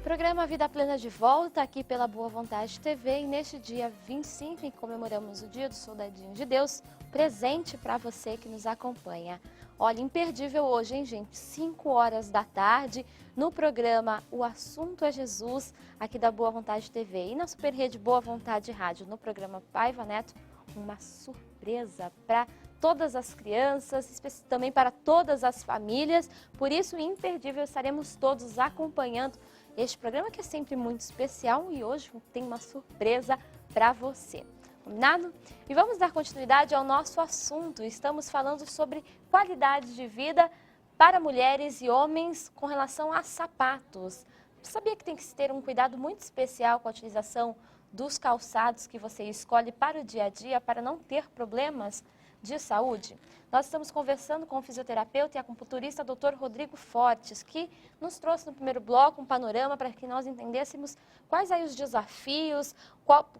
Programa Vida Plena de volta aqui pela Boa Vontade TV e neste dia 25, em que comemoramos o Dia do Soldadinho de Deus, presente para você que nos acompanha. Olha, imperdível hoje, hein, gente? 5 horas da tarde, no programa O Assunto é Jesus, aqui da Boa Vontade TV. E na Super Rede Boa Vontade Rádio, no programa Paiva Neto, uma surpresa para todas as crianças, também para todas as famílias. Por isso, imperdível, estaremos todos acompanhando este programa que é sempre muito especial e hoje tem uma surpresa para você. Combinado? E vamos dar continuidade ao nosso assunto. Estamos falando sobre qualidade de vida para mulheres e homens com relação a sapatos. Sabia que tem que se ter um cuidado muito especial com a utilização dos calçados que você escolhe para o dia a dia para não ter problemas de saúde? Nós estamos conversando com o fisioterapeuta e acupunturista Dr. Rodrigo Fortes, que nos trouxe no primeiro bloco um panorama para que nós entendêssemos quais aí os desafios,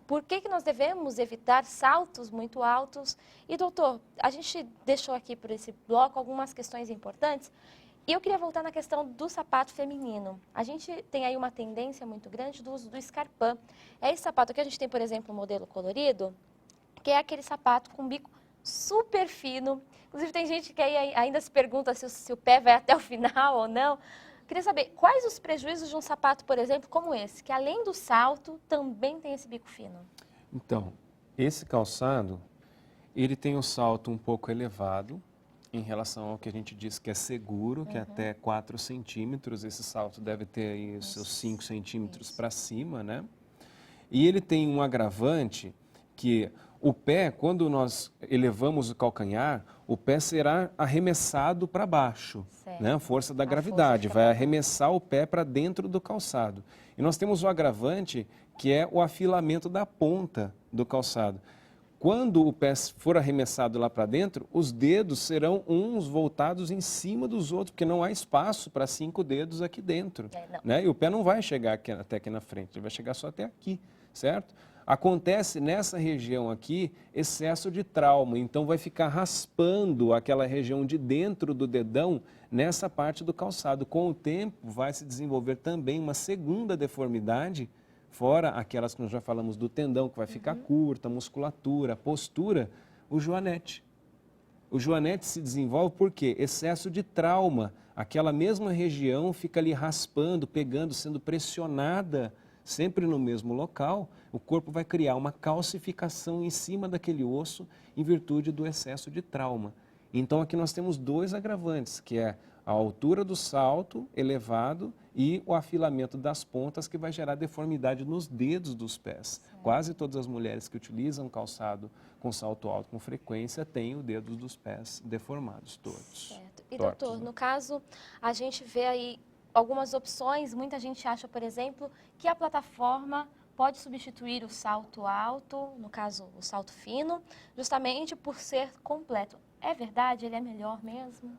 por que nós devemos evitar saltos muito altos. E doutor, a gente deixou aqui por esse bloco algumas questões importantes e eu queria voltar na questão do sapato feminino. A gente tem aí uma tendência muito grande do uso do Scarpin. É esse sapato aqui, a gente tem, por exemplo, um modelo colorido, que é aquele sapato com bico super fino. Inclusive tem gente que ainda se pergunta se o pé vai até o final ou não. Queria saber, quais os prejuízos de um sapato, por exemplo, como esse, que além do salto, também tem esse bico fino? Então, esse calçado, ele tem o salto um pouco elevado em relação ao que a gente diz que é seguro, que é até 4 centímetros. Esse salto deve ter aí os seus 5 centímetros para cima, né? E ele tem um agravante que o pé, quando nós elevamos o calcanhar, o pé será arremessado para baixo, né? A força da gravidade vai arremessar o pé para dentro do calçado. E nós temos o agravante que é o afilamento da ponta do calçado. Quando o pé for arremessado lá para dentro, os dedos serão uns voltados em cima dos outros, porque não há espaço para 5 dedos aqui dentro, né? E o pé não vai chegar até aqui na frente, ele vai chegar só até aqui, certo? Acontece nessa região aqui excesso de trauma, então vai ficar raspando aquela região de dentro do dedão nessa parte do calçado. Com o tempo vai se desenvolver também uma segunda deformidade, fora aquelas que nós já falamos do tendão, que vai ficar curta, a musculatura, a postura, o joanete. O joanete se desenvolve por quê? Excesso de trauma. Aquela mesma região fica ali raspando, pegando, sendo pressionada sempre no mesmo local, o corpo vai criar uma calcificação em cima daquele osso em virtude do excesso de trauma. Então aqui nós temos 2 agravantes, que é a altura do salto elevado e o afilamento das pontas, que vai gerar deformidade nos dedos dos pés. Quase todas as mulheres que utilizam calçado com salto alto com frequência têm os dedos dos pés deformados todos. Certo. E doutor, no caso, a gente vê aí algumas opções. Muita gente acha, por exemplo, que a plataforma pode substituir o salto alto, no caso o salto fino, justamente por ser completo. É verdade? Ele é melhor mesmo?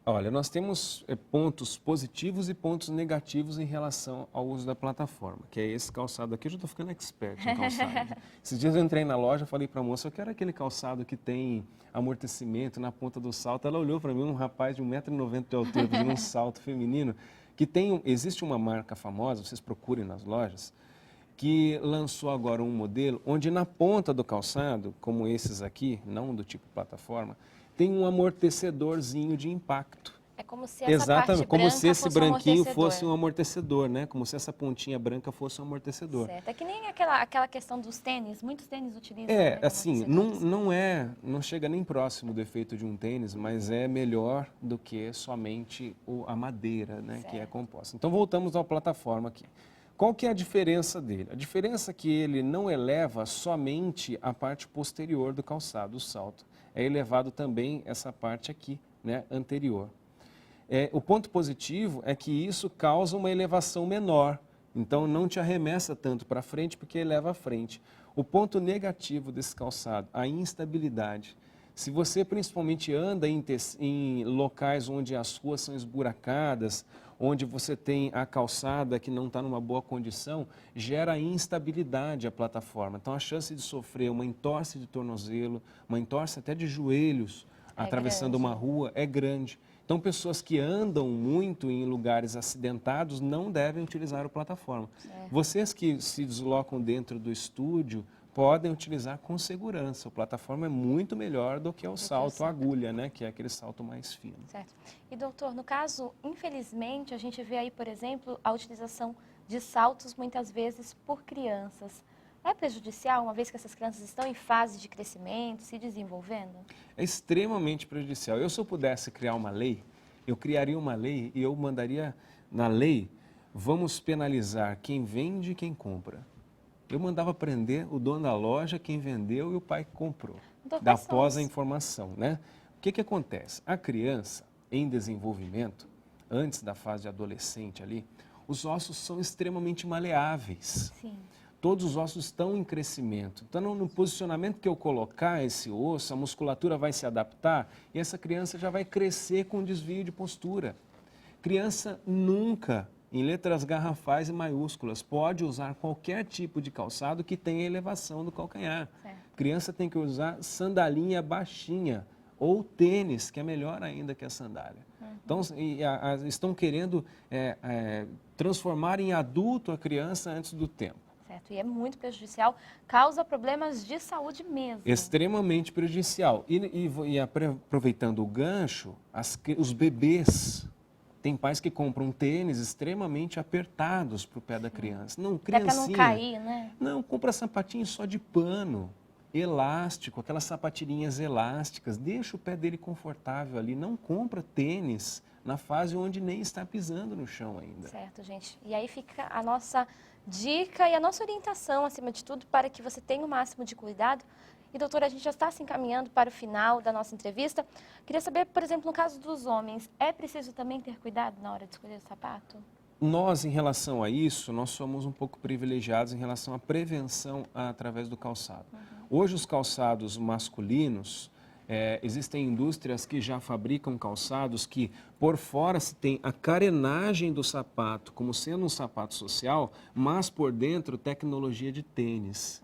Olha, nós temos pontos positivos e pontos negativos em relação ao uso da plataforma, que é esse calçado aqui. Eu já estou ficando expert em calçado. Esses dias eu entrei na loja, falei para a moça, eu quero aquele calçado que tem amortecimento na ponta do salto. Ela olhou para mim, um rapaz de 1,90 m de altura, pedindo um salto feminino, que existe uma marca famosa, vocês procurem nas lojas, que lançou agora um modelo onde na ponta do calçado, como esses aqui, não do tipo plataforma, tem um amortecedorzinho de impacto. É como se essa parte como se esse fosse branquinho fosse um amortecedor, né? Como se essa pontinha branca fosse um amortecedor. Certo. É que nem aquela questão dos tênis, muitos tênis utilizam. Assim, não chega nem próximo do efeito de um tênis, mas é melhor do que somente a madeira, né? Que é composta. Então voltamos à plataforma aqui. Qual que é a diferença dele? A diferença é que ele não eleva somente a parte posterior do calçado, o salto. É elevado também essa parte aqui, né, anterior. O ponto positivo é que isso causa uma elevação menor, então não te arremessa tanto para frente porque eleva a frente. O ponto negativo desse calçado, a instabilidade. Se você principalmente anda em locais onde as ruas são esburacadas, onde você tem a calçada que não está numa boa condição, gera instabilidade a plataforma. Então a chance de sofrer uma entorse de tornozelo, uma entorse até de joelhos atravessando uma rua é grande. Então, pessoas que andam muito em lugares acidentados não devem utilizar o plataforma. Vocês que se deslocam dentro do estúdio podem utilizar com segurança. O plataforma é muito melhor do que o salto agulha, né? Que é aquele salto mais fino. Certo. E doutor, no caso, infelizmente, a gente vê aí, por exemplo, a utilização de saltos muitas vezes por crianças. É prejudicial, uma vez que essas crianças estão em fase de crescimento, se desenvolvendo? É extremamente prejudicial. Se eu pudesse criar uma lei, eu criaria uma lei e eu mandaria na lei, vamos penalizar quem vende e quem compra. Eu mandava prender o dono da loja, quem vendeu e o pai que comprou, após a informação, né? O que acontece? A criança em desenvolvimento, antes da fase de adolescente ali, os ossos são extremamente maleáveis. Sim. Todos os ossos estão em crescimento. Então, no posicionamento que eu colocar esse osso, a musculatura vai se adaptar e essa criança já vai crescer com desvio de postura. Criança nunca, em letras garrafais e maiúsculas, pode usar qualquer tipo de calçado que tenha elevação do calcanhar. Certo. Criança tem que usar sandalinha baixinha ou tênis, que é melhor ainda que a sandália. Então, estão querendo transformar em adulto a criança antes do tempo. Certo, e é muito prejudicial, causa problemas de saúde mesmo. Extremamente prejudicial. E aproveitando o gancho, os bebês, tem pais que compram tênis extremamente apertados para o pé da criança. Não, criancinha. Até para não cair, né? Não, compra sapatinho só de pano, elástico, aquelas sapatilhinhas elásticas. Deixa o pé dele confortável ali. Não compra tênis na fase onde nem está pisando no chão ainda. Certo, gente. E aí fica a nossa dica e a nossa orientação, acima de tudo, para que você tenha o máximo de cuidado. E, doutora, a gente já está se encaminhando para o final da nossa entrevista. Queria saber, por exemplo, no caso dos homens, é preciso também ter cuidado na hora de escolher o sapato? Nós, em relação a isso, nós somos um pouco privilegiados em relação à prevenção através do calçado. Hoje, os calçados masculinos, existem indústrias que já fabricam calçados que, por fora, se tem a carenagem do sapato como sendo um sapato social, mas por dentro, tecnologia de tênis,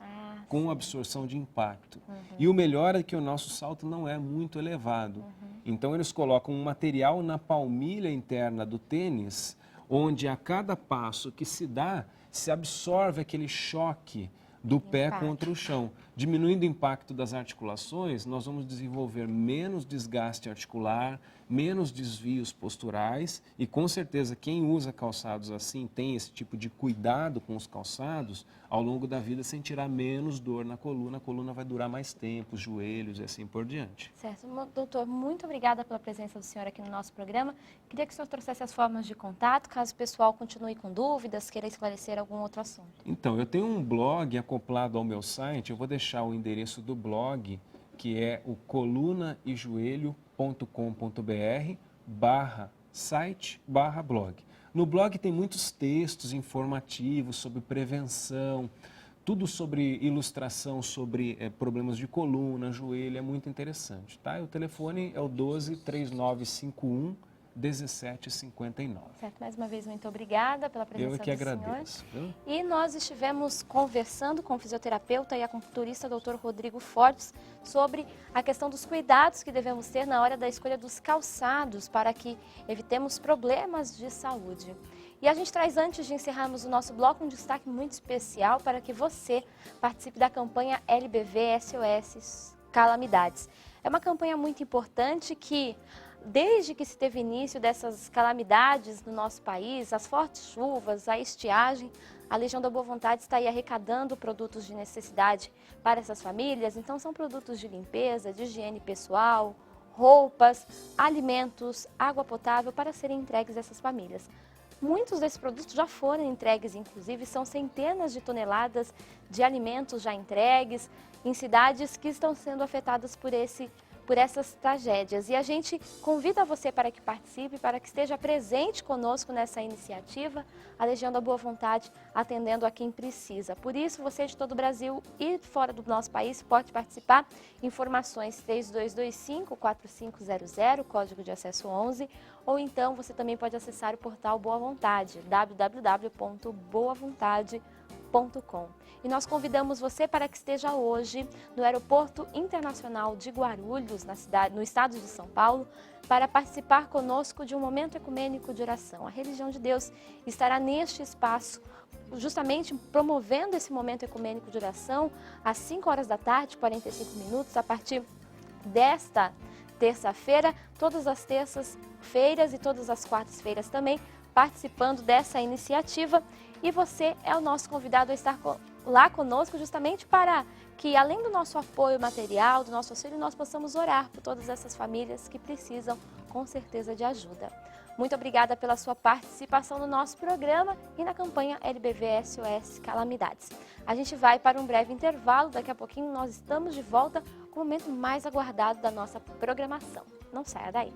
com absorção de impacto. E o melhor é que o nosso salto não é muito elevado. Então, eles colocam um material na palmilha interna do tênis, onde a cada passo que se dá, se absorve aquele choque do pé contra o chão. Diminuindo o impacto das articulações, nós vamos desenvolver menos desgaste articular, menos desvios posturais e, com certeza, quem usa calçados assim, tem esse tipo de cuidado com os calçados, ao longo da vida sentirá menos dor na coluna, a coluna vai durar mais tempo, os joelhos e assim por diante. Certo. Doutor, muito obrigada pela presença do senhor aqui no nosso programa. Queria que o senhor trouxesse as formas de contato, caso o pessoal continue com dúvidas, queira esclarecer algum outro assunto. Então, eu tenho um blog acoplado ao meu site, eu vou deixar o endereço do blog, que é o colunaejoelho.com.br/site/blog. No blog tem muitos textos informativos sobre prevenção, tudo sobre ilustração, sobre problemas de coluna, joelho, é muito interessante, tá? O telefone é o 12-3951-1759. Certo, mais uma vez, muito obrigada pela presença do senhor. Eu que agradeço. Viu? E nós estivemos conversando com o fisioterapeuta e acupunturista Dr. Rodrigo Fortes sobre a questão dos cuidados que devemos ter na hora da escolha dos calçados para que evitemos problemas de saúde. E a gente traz, antes de encerrarmos o nosso bloco, um destaque muito especial para que você participe da campanha LBV SOS Calamidades. É uma campanha muito importante que, desde que se teve início dessas calamidades no nosso país, as fortes chuvas, a estiagem, a Legião da Boa Vontade está aí arrecadando produtos de necessidade para essas famílias. Então, são produtos de limpeza, de higiene pessoal, roupas, alimentos, água potável para serem entregues a essas famílias. Muitos desses produtos já foram entregues, inclusive, são centenas de toneladas de alimentos já entregues em cidades que estão sendo afetadas por essas tragédias. E a gente convida você para que participe, para que esteja presente conosco nessa iniciativa, a Legião da Boa Vontade atendendo a quem precisa. Por isso, você de todo o Brasil e fora do nosso país pode participar. Informações 3225-4500, código de acesso 11, ou então você também pode acessar o portal Boa Vontade, www.boavontade.com.br. E nós convidamos você para que esteja hoje no Aeroporto Internacional de Guarulhos, no estado de São Paulo, para participar conosco de um momento ecumênico de oração. A Religião de Deus estará neste espaço, justamente promovendo esse momento ecumênico de oração às 5 horas da tarde, 45 minutos, a partir desta terça-feira, todas as terças-feiras e todas as quartas-feiras também, participando dessa iniciativa. E você é o nosso convidado a estar lá conosco justamente para que, além do nosso apoio material, do nosso auxílio, nós possamos orar por todas essas famílias que precisam, com certeza, de ajuda. Muito obrigada pela sua participação no nosso programa e na campanha LBV SOS Calamidades. A gente vai para um breve intervalo, daqui a pouquinho nós estamos de volta com o momento mais aguardado da nossa programação. Não saia daí.